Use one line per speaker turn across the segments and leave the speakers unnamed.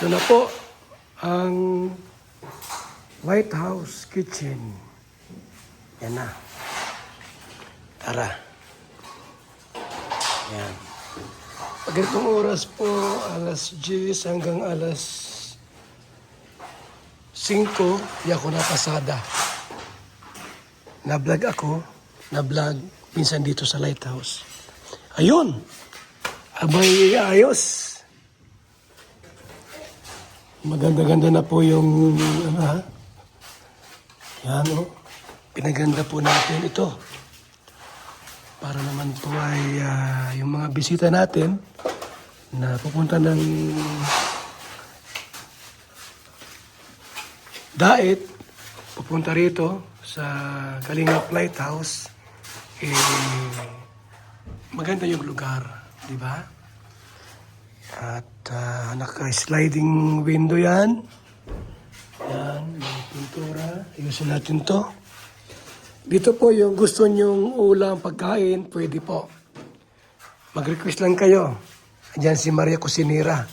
Ito na po ang White House Kitchen. Yan na. Tara. Yan. Pag itong oras po, alas 10 hanggang alas 5, di ako napasada. Na-vlog ako, minsan dito sa Lighthouse. Ayun! Abay, ayos! Maganda-ganda na po yung, yan o. Pinaganda po natin ito. Para naman po ay yung mga bisita natin na pupunta ng Daet, pupunta rito sa Kalingap Lighthouse, maganda yung lugar, di ba? At naka-sliding window yan. Yan, may pintura. Ayusin natin to. Dito po yung gusto nyong ulam, pagkain, pwede po. Mag-request lang kayo. Diyan si Maria Cusinera.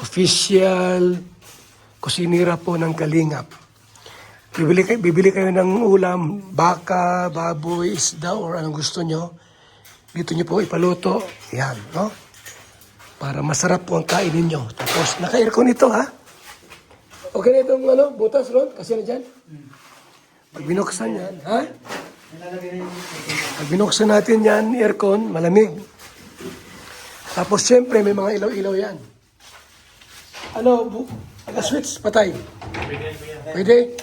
Official kusinera po ng Kalingap. Bibili kayo ng ulam, baka, baboy, isda, or anong gusto nyo. Dito nyo po ipaluto. Yan, no? Para masarap po ang kainin nyo. Tapos, naka-aircon ito, ha? Okay na itong, butas, Ron? Kasi na dyan? Pag binuksan yan, ha? Pag binuksan natin yan, aircon, malamig. Tapos, siyempre, may mga ilaw-ilaw yan. Switch, patay. Pwede?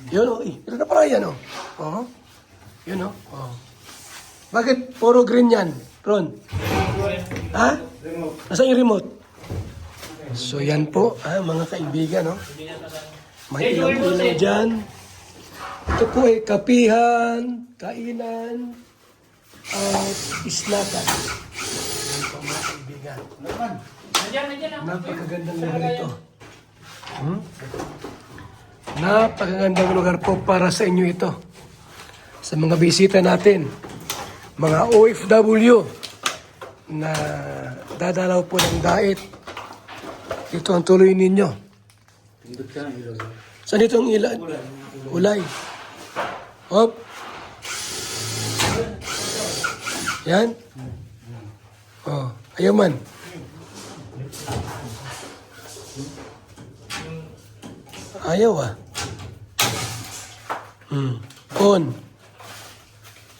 Yun, o. Ito na pala yan, o. Oo. Yun, o. Oo. Bakit puro green yan, Ron? Ha? Nasaan yung remote? So, yan po, mga kaibigan, no? May ilaw-ilaw dyan. Ito po ay kapihan, kainan, at islakan. Yan po, mga kaibigan. Napakagandang lugar ito. Napakagandang lugar po para sa inyo ito. Sa mga bisita natin, mga OFW na dadalaw po ng Daet. Ito ang tuloy ninyo. Saan ito ang ulay? Hop. Yan. Oh, ayaw man. Ayaw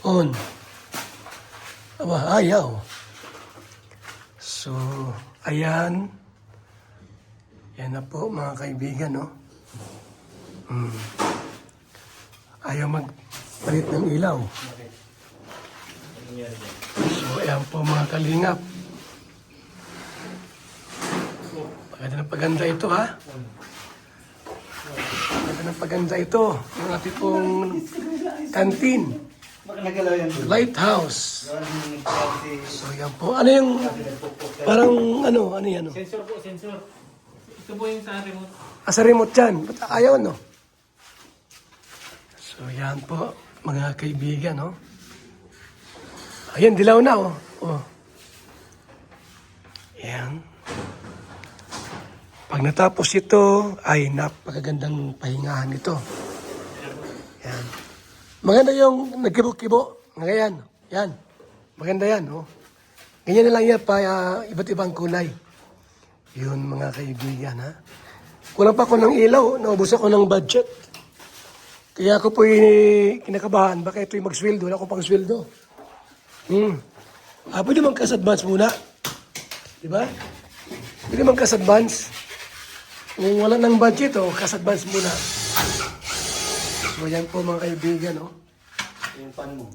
On. Aba, ayaw. So, ayan. Yan na po, mga kaibigan, no? Ayaw magpalit ng ilaw. So, ayan po, mga kalingap. Paganda ito, ha? Paganda ito. Yung ating pong canteen. Lighthouse. So, yan po. Ano yung, parang, ano yan?
Sensor po, sensor. Ito po yung sa remote.
Sa remote yan. Ba't ayaw, no? So, yan po, mga kaibigan, no? Ayan, dilaw na, oh. Yan. Pag natapos ito, ay napakagandang pahingahan ito. Yan. Maganda yung nagkibo-kibo. Ngayon, yan. Maganda yan, oh. Ganyan na lang yan pa iba't ibang kulay. Yun, mga kaibigan, ha. Kulang pa ako ng ilaw, naubos ako ng budget. Kaya ako po kinakabahan, baka ito'y mag-sweldo. Wala akong pang sweldo. Pwede mang kas-advance muna. Diba? Pwede mang kas-advance. Kung wala ng budget, kas-advance muna. So, yan po mga kaibigan,
Yung pan mo.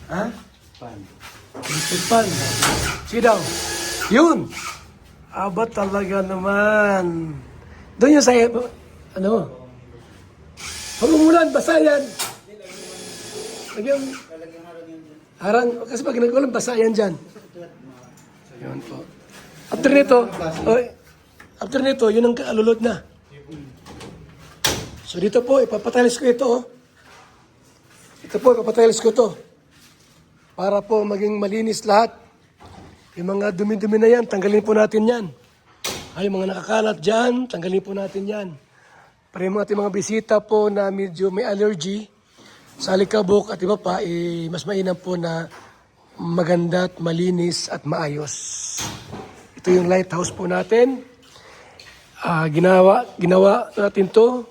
Ha?
Pan.
Electric fan. Sidaw. Yun! Aba talaga naman. Doon yung saya, pag umulan, basa yan. Lagyan, harang, kasi pag nag-ulan, basa yan dyan. Yun po. After nito, yun ang kaalulod na. So dito po, ipapatiles ko ito. Ito po, ipapatiles ko ito. Para po maging malinis lahat. Yung mga dumi-dumi na yan, tanggalin po natin yan. Ay, mga nakakalat dyan, tanggalin po natin yan. Para yung ating mga bisita po na medyo may allergy sa alikabok at iba pa, mas mainam po na maganda at malinis at maayos. Ito yung lighthouse po natin. Ginawa natin to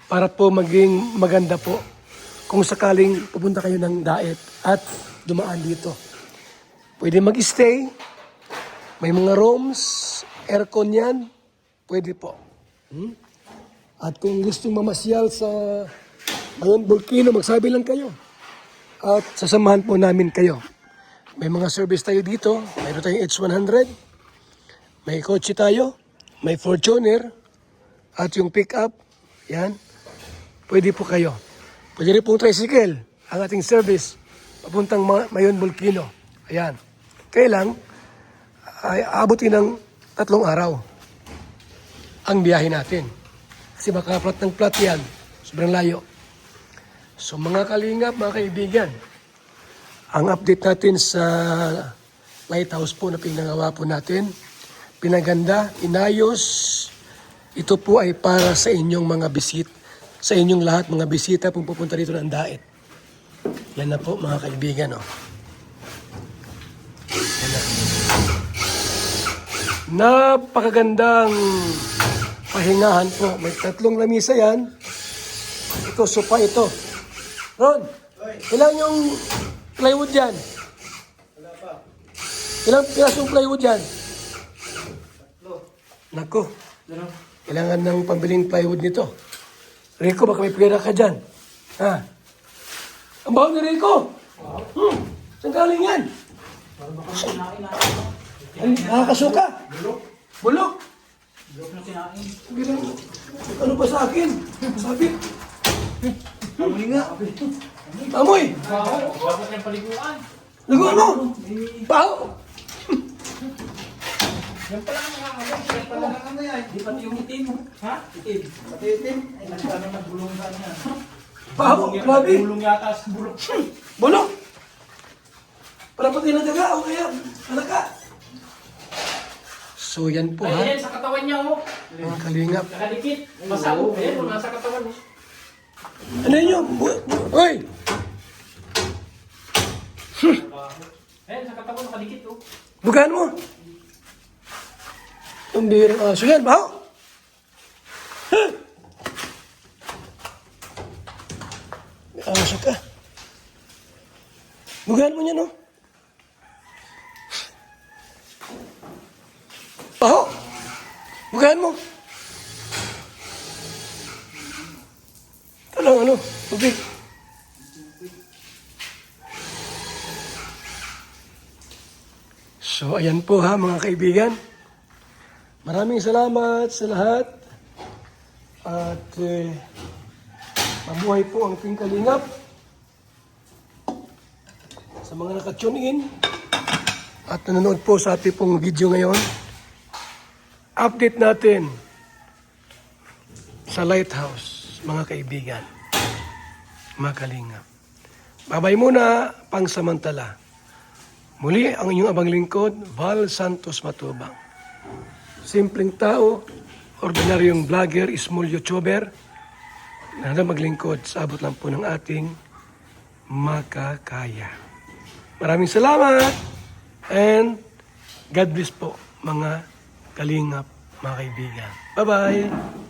para po maging maganda po kung sakaling pupunta kayo ng daet at dumaan dito. Pwede mag-stay, may mga rooms, aircon yan, pwede po. At kung gustong mamasyal sa Mayon Volcano, magsabi lang kayo. At sasamahan po namin kayo. May mga service tayo dito, mayroon tayong H100, may kotse tayo, may Fortuner, at yung pick-up, yan, pwede po kayo. Pwede rin pong tricycle, ang ating service, papuntang Mayon Volcano. Ayan. Kailang, ay aabutin ng 3 araw ang biyahe natin. Kasi baka plat ng plat yan, sobrang layo. So mga kalingap, mga kaibigan, ang update natin sa lighthouse po na pinagawa po natin, pinaganda, inayos. Ito po ay para sa inyong mga sa inyong lahat mga bisita kung pupunta dito ng daet. Yan na po mga kaibigan. Oh. Yan na. Napakagandang pahingahan po. May 3 lamisa yan. Ito, sopa ito. Ron, ilan yung plywood yan?
Wala pa.
Ilang pirasong plywood yan?
3.
Nako,
Ano?
kailangan ng pambiling plywood nito. Rico, baka may pera ka dyan. Ha? Ang baho ni Rico! Saan galing yan? Nakakasuka? Bulok?
Bulok na kinain.
Bilang, ano pa sa akin? Sabi,
Amoy nga.
amoy!
Bakit yung paliguan?
Lago mo! Baho!
Yan pala ang mga ano. Yan pala ang ano yan. Di pati yung itim. Ha? Itim.
Pati itim.
Ay, nagkano nagbulong ka niya.
Baho! Grabe!
Bulong yata sa bulok.
Bulok! Para pati na daga o kaya alaka. So yan po ha,
Ay, yan, sa katawan niya, oh.
mga kalingap.
Nakadikit. Basa, oh. Ayan, oh, nasa katawan, oh.
Ano yun? Hoy!
Ayan, sa katawan, nakadikit, oh.
Bugaan mo! Ang birang aso yan, baho! Huh! May aso ka. Bugaan mo niya, no? Baho! Bugaan mo! Ito lang, ano? Tubig. So, ayan po ha, mga kaibigan. Maraming salamat sa lahat. At mabuhay po ang Team Kalingap. Sa mga nakatune in at nanonood po sa ating pong video ngayon, update natin sa lighthouse, mga kaibigan, mga Kalingap. Babay muna, pangsamantala. Muli ang inyong abang lingkod, Val Santos Matubang. Simpleng tao, ordinaryong vlogger, small YouTuber, na maglingkod sa abot lang po ng ating makakaya. Maraming salamat and God bless po mga kalingap, mga kaibigan. Bye-bye!